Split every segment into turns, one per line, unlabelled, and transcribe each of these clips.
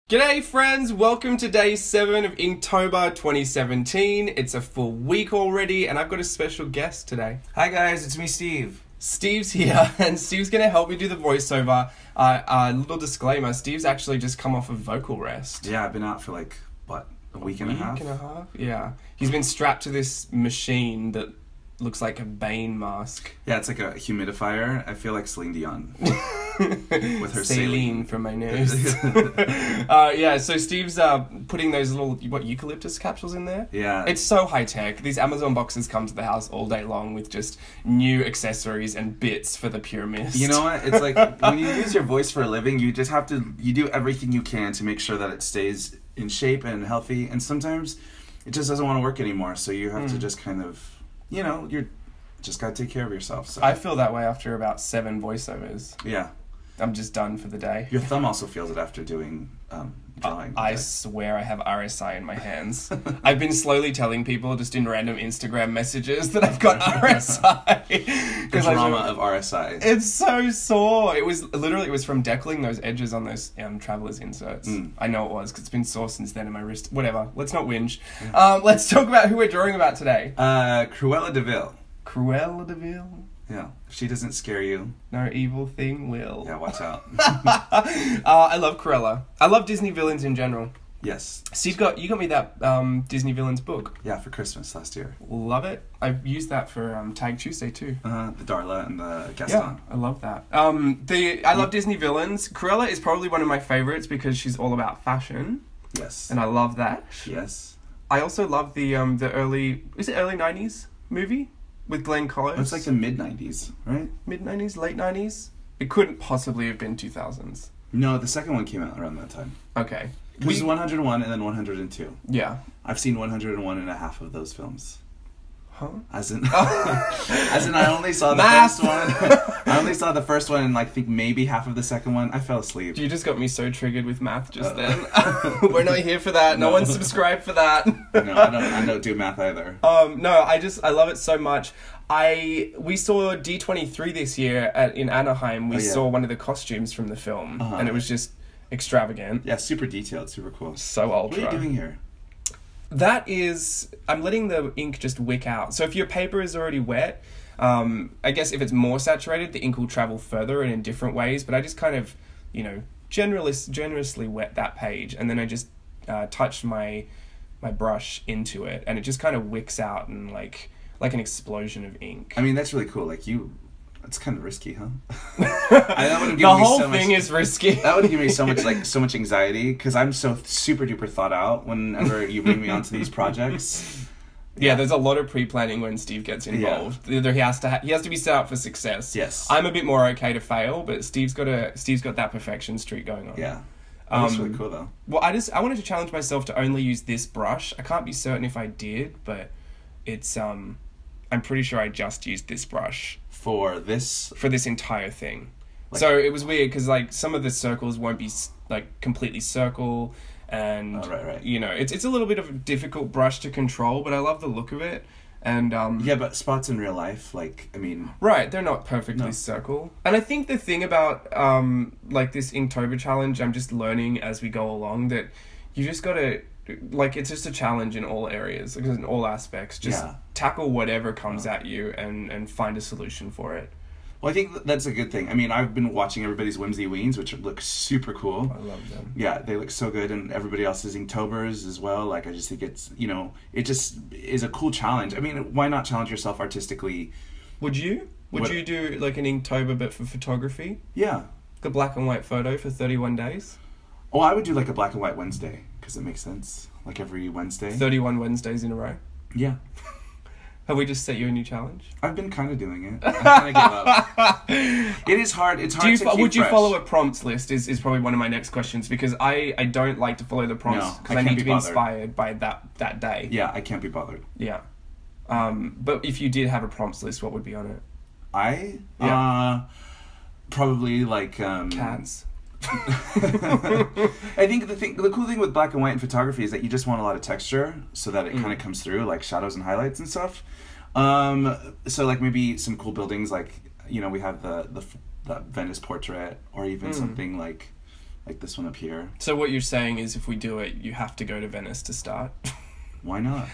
G'day friends, welcome to day 7 of Inktober 2017. It's a full week already and I've got a special guest today.
Hi guys, it's me Steve.
Steve's here and Steve's going to help me do the voiceover. Little disclaimer, Steve's actually just come off of vocal rest.
Yeah, I've been out for a week and a half?
Yeah. He's been strapped to this machine that looks like a Bane mask.
Yeah, it's like a humidifier. I feel like Celine Dion. With her
saline from my nose. So Steve's putting those little, eucalyptus capsules in there?
Yeah.
It's so high tech. These Amazon boxes come to the house all day long with just new accessories and bits for the pure mist.
You know what? It's like when you use your voice for a living, you just have to, you do everything you can to make sure that it stays in shape and healthy. And sometimes it just doesn't want to work anymore. So you have to just kind of, you're just got to take care of yourself. So.
I feel that way after about 7 voiceovers.
Yeah.
I'm just done for the day.
Your thumb also feels it after doing drawing.
I swear I have RSI in my hands. I've been slowly telling people just in random Instagram messages that I've got RSI.
The drama of RSI.
It's so sore. It was from deckling those edges on those Travelers inserts. I know it was because it's been sore since then in my wrist. Whatever. Let's not whinge. Let's talk about who we're drawing about today.
Cruella de Vil.
Cruella de Vil?
Yeah. If she doesn't scare you,
no evil thing will.
Yeah, watch out.
I love Cruella. I love Disney villains in general.
Yes.
So you got me that Disney villains book.
Yeah, for Christmas last year.
Love it. I've used that for Tag Tuesday too.
The Darla and the Gaston.
Yeah, I love that. I love Disney villains. Cruella is probably one of my favorites because she's all about fashion.
Yes.
And I love that.
Yes.
I also love the early 90s movie? With Glenn Close.
It's like the mid-90s, right?
Mid-90s, late 90s? It couldn't possibly have been 2000s.
No, the second one came out around that time.
Okay.
Because it's 101 and then 102.
Yeah.
I've seen 101 and a half of those films.
Huh?
As in I only saw the first one. I only saw the first one and think maybe half of the second one. I fell asleep.
You just got me so triggered with math just then. We're not here for that. No one's subscribed for that.
No, I don't do math either.
No, I love it so much. We saw D23 this year in Anaheim. We saw one of the costumes from the film, and it was just extravagant.
Yeah, super detailed, super cool.
So ultra.
What are you doing here?
That is, I'm letting the ink just wick out. So if your paper is already wet, I guess if it's more saturated, the ink will travel further and in different ways. But I just kind of, generously wet that page, and then I just touched my brush into it, and it just kind of wicks out and like an explosion of ink.
I mean, that's really cool. It's kind of risky, huh?
The whole thing is risky.
That would give me so much anxiety because I'm so super duper thought out whenever you bring me onto these projects.
Yeah, there's a lot of pre-planning when Steve gets involved. Yeah. Either he has to be set up for success.
Yes.
I'm a bit more okay to fail, but Steve's got that perfection streak going on.
Yeah. That's really cool though.
Well, I wanted to challenge myself to only use this brush. I can't be certain if I did, but it's I'm pretty sure I just used this brush. For this entire thing. So it was weird because some of the circles won't be completely circle, and
right.
It's a little bit of a difficult brush to control, but I love the look of it. And
yeah, but spots in real life,
right, they're not perfectly circle. And I think the thing about this Inktober challenge, I'm just learning as we go along that you just gotta. It's just a challenge in all areas, in all aspects. Just tackle whatever comes at you and find a solution for it.
Well, I think that's a good thing. I mean, I've been watching everybody's Whimsy Weens, which look super cool.
I love them.
Yeah, they look so good, and everybody else's Inktober's as well. I just think it's, it just is a cool challenge. I mean, why not challenge yourself artistically?
Would you? Would you do an Inktober but for photography?
Yeah.
A black and white photo for 31 days?
Oh, I would do a black and white Wednesday. Because it makes sense. Every Wednesday.
31 Wednesdays in a row?
Yeah.
Have we just set you a new challenge?
I've been kind of doing it. I kind of gave up. It is hard. It's hard to keep
Would you
fresh.
follow a prompts list is probably one of my next questions, because I don't like to follow the prompts because I need to be inspired by that day.
Yeah, I can't be bothered.
Yeah. But if you did have a prompts list, what would be on it?
Probably
cats.
I think the cool thing with black and white in photography is that you just want a lot of texture so that it kind of comes through, shadows and highlights and stuff. So maybe some cool buildings, we have the Venice portrait, or even something like this one up here.
So what you're saying is if we do it, you have to go to Venice to start.
Why not?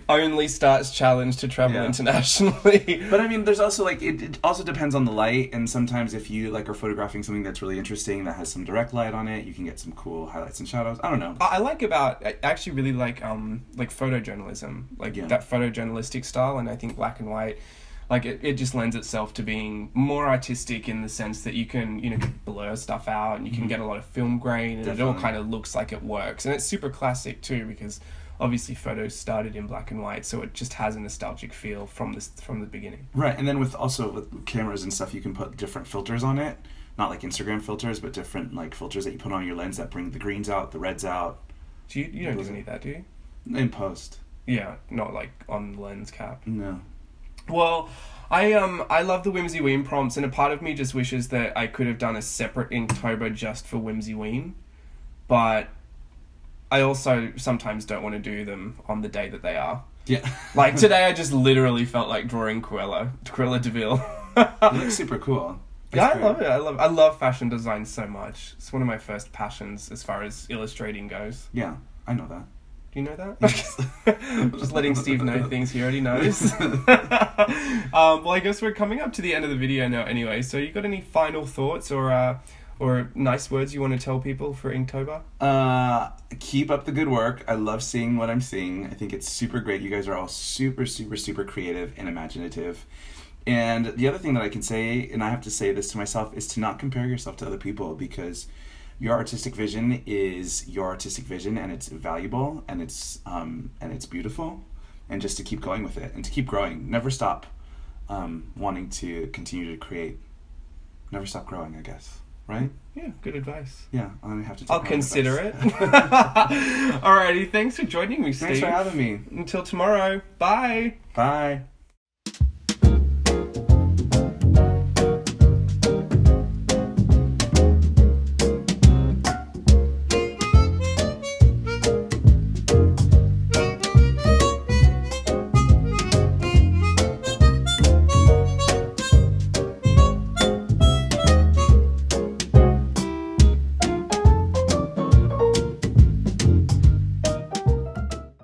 Only starts challenge to travel internationally.
But I mean, there's also like it also depends on the light, and sometimes if you like are photographing something that's really interesting that has some direct light on it, you can get some cool highlights and shadows. I don't know.
I actually really like photojournalism, like that photojournalistic style, and I think black and white, like it just lends itself to being more artistic in the sense that you can, you know, blur stuff out and you can get a lot of film grain, and it all kind of looks like it works. And it's super classic too, because obviously photos started in black and white, so it just has a nostalgic feel from the beginning. Right,
and then with cameras and stuff, you can put different filters on it. Not like Instagram filters, but different like filters that you put on your lens that bring the greens out, the reds out.
Do you don't do any of that, do you?
In post.
Yeah, not like on the lens cap.
No.
Well, I love the Whimsy Ween prompts, and a part of me just wishes that I could have done a separate Inktober just for Whimsy Ween, but I also sometimes don't want to do them on the day that they are.
Yeah.
Like today I just literally felt like drawing Cruella DeVille.
It looks super cool.
That's I love it. I love fashion design so much. It's one of my first passions as far as illustrating goes.
Yeah, I know that.
Do you know that? Yes. Just letting Steve know things he already knows. Well, I guess we're coming up to the end of the video now anyway, so you got any final thoughts or nice words you want to tell people for Inktober?
Keep up the good work. I love seeing what I'm seeing. I think it's super great. You guys are all super, super, super creative and imaginative. And the other thing that I can say, and I have to say this to myself, is to not compare yourself to other people, because your artistic vision is your artistic vision, and it's valuable, and it's beautiful, and just to keep going with it and to keep growing. Never stop wanting to continue to create. Never stop growing, I guess. Right?
Yeah, good advice.
Yeah, I'll have to.
I'll consider it. Alrighty, thanks for joining me, Steve.
Thanks for having me.
Until tomorrow. Bye.
Bye.